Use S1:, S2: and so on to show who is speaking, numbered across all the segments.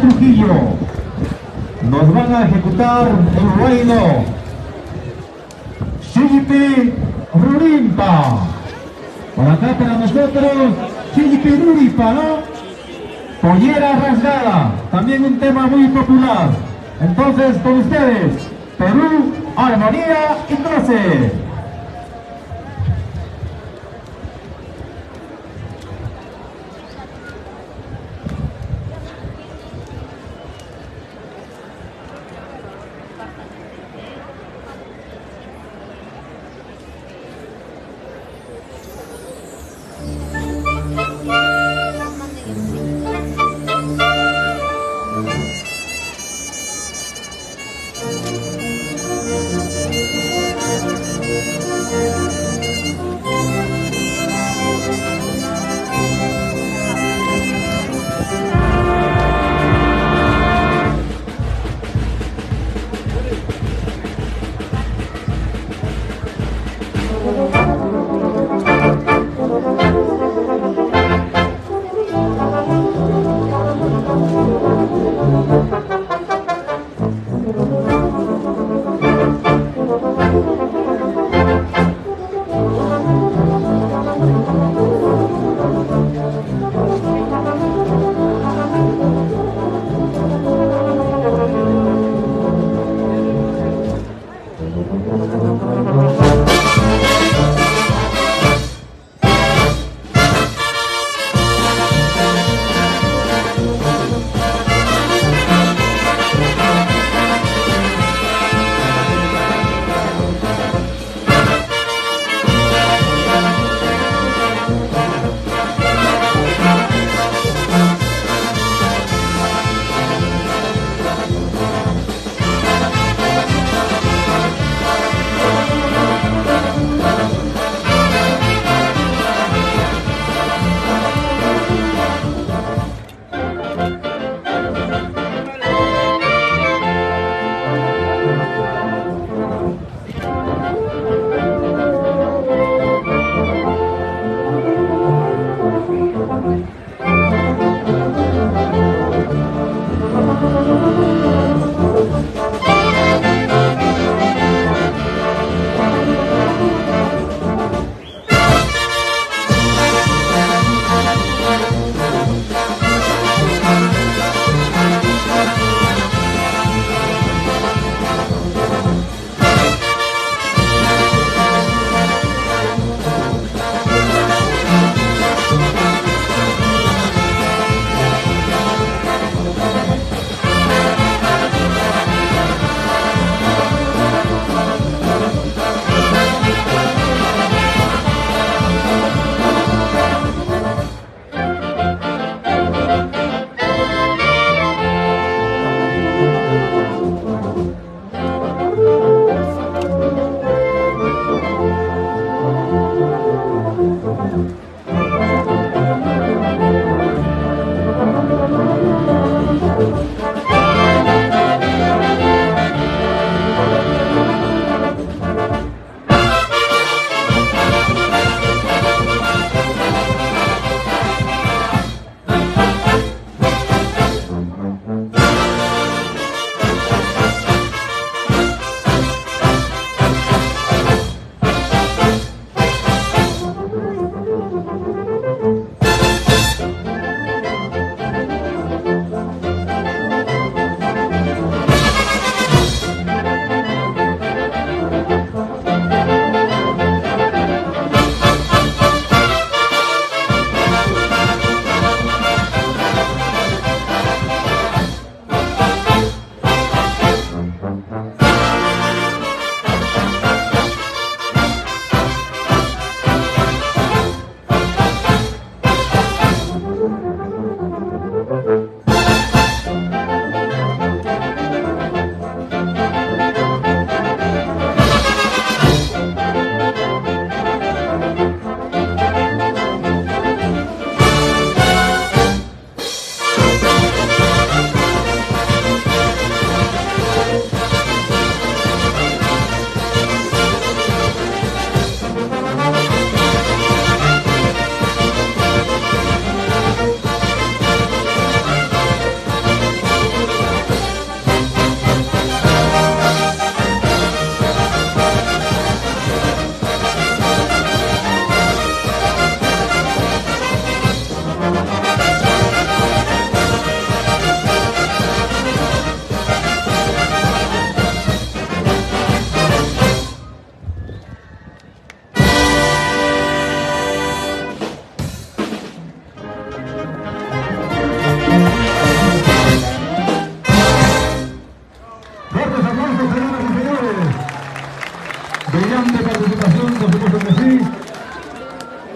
S1: Trujillo. Nos van a ejecutar el bailo Chigipi Rurimpa. Por acá para nosotros, Chigipi Rurimpa, ¿no? Pollera rasgada, también un tema muy popular. Entonces, con ustedes, Perú, armonía y clase.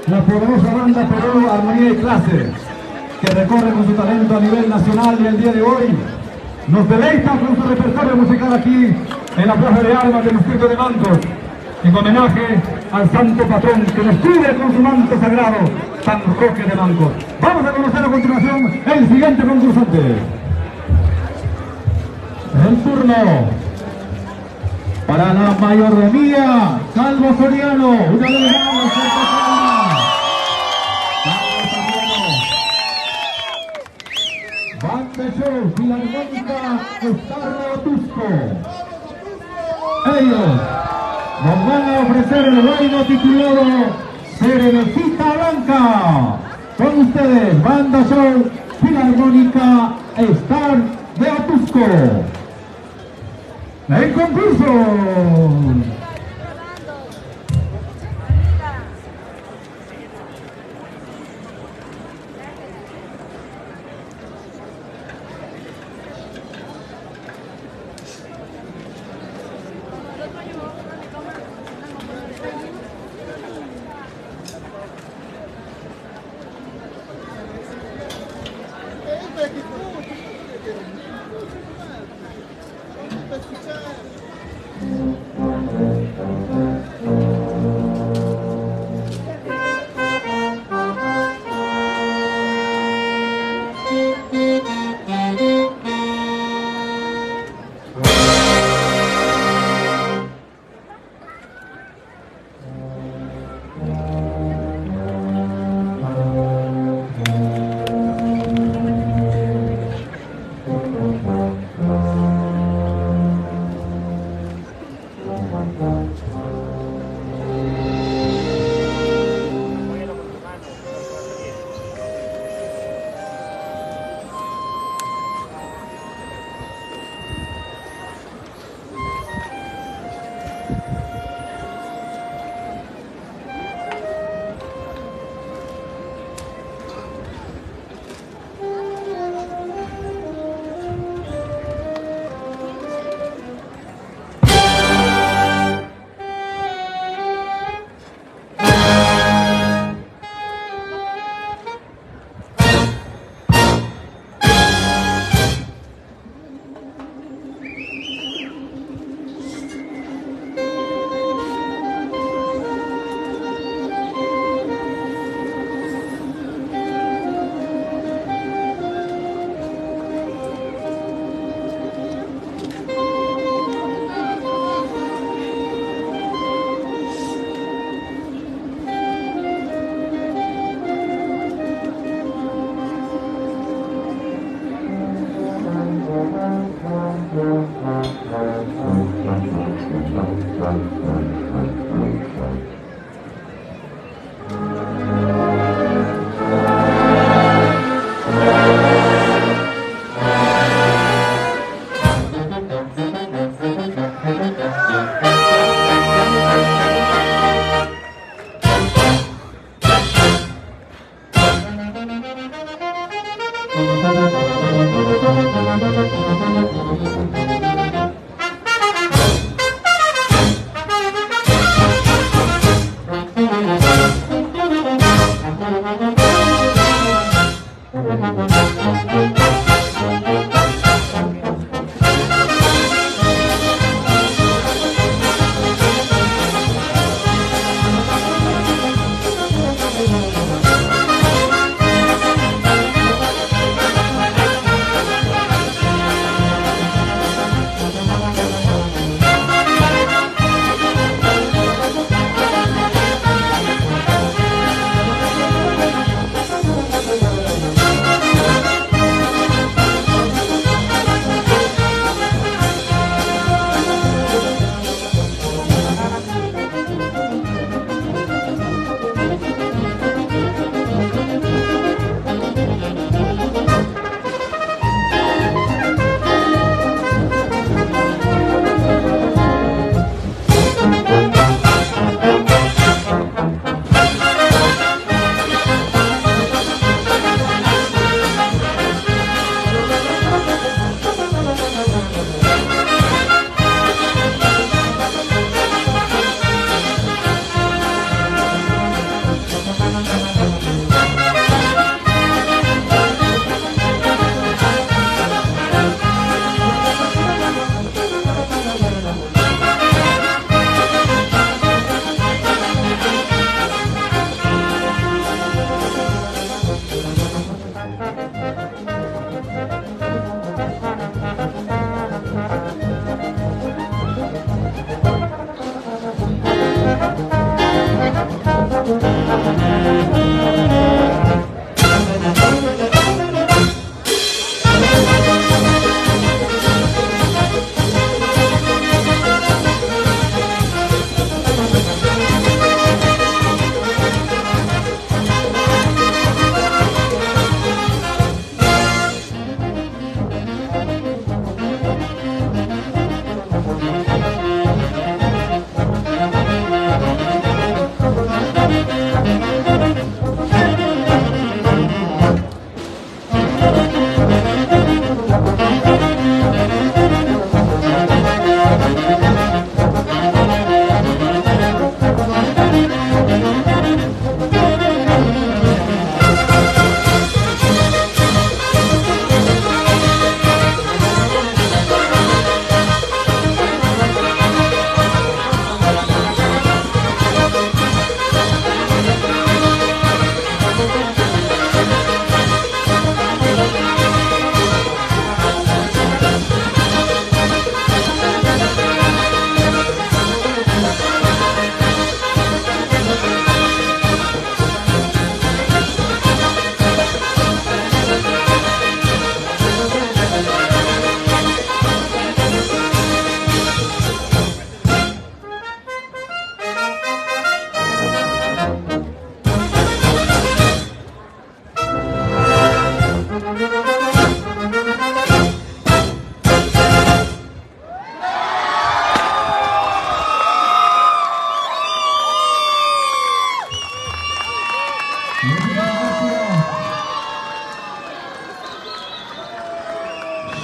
S1: la poderosa banda Perú Armonía y Clase, que recorre con su talento a nivel nacional y el día de hoy nos deleita con su repertorio musical aquí en la Plaza de Armas del distrito de Mancos, en homenaje al santo patrón que nos cubre con su manto sagrado, San Roque de Mancos. Vamos a conocer a continuación el siguiente concursante. El turno para la mayordomía Calvo Soriano, una vez más, Banda Show Filarmónica Estarro Tusco. Ellos nos van a ofrecer el baile titulado Serenecita Blanca. Con ustedes, Banda Show Filarmónica Star de Atusco. ¡El concurso!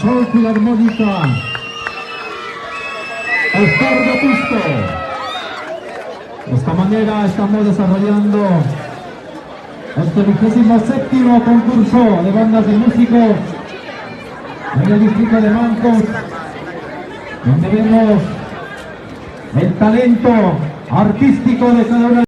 S1: Sol Filarmónica Oscar de Pisto. De esta manera estamos desarrollando este 27º concurso de bandas de músicos en el distrito de Mancos, donde vemos el talento artístico de cada una.